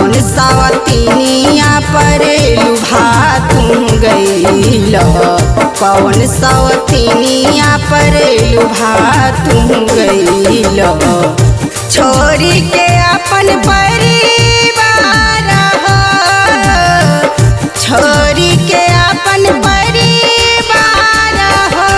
कौन सवतीनिया पर लुभा तुम गइल, कौन सवतीनिया पर लुभा तुम गइल। छोरी के अपन परिवार हो, छोरी के अपन परिवार हो।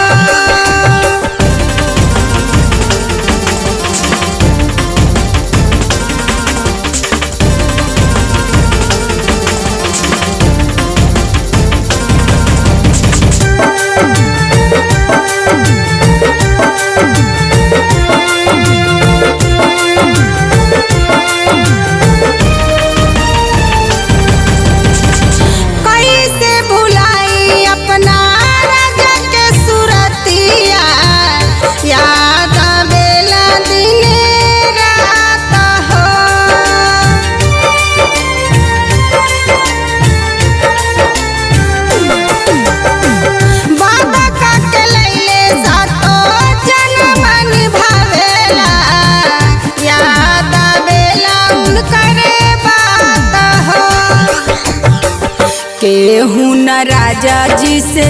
केहू न राजा जी से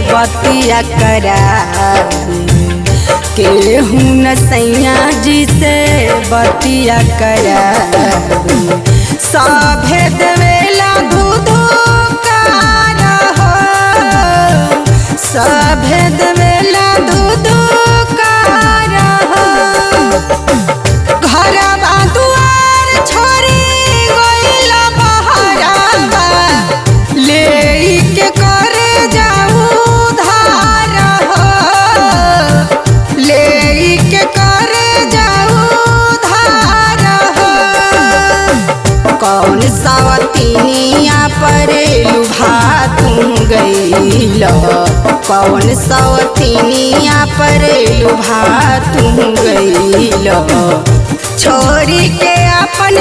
बतिया करावे, केहू न सैया जी से बतिया करावे। सभे देवेला धुधुकार हो, सभे देवेला धुधुकार हो। घरवा दुआर छोरी गइल बहरावा, लेके करे जाऊ धार हो, लेके करे जाऊ धार हो। कौन सवतीनिया पर लुभा तुम गइल, कौन सवतीनिया पर लुभा तुम गइल। छोरी के अपन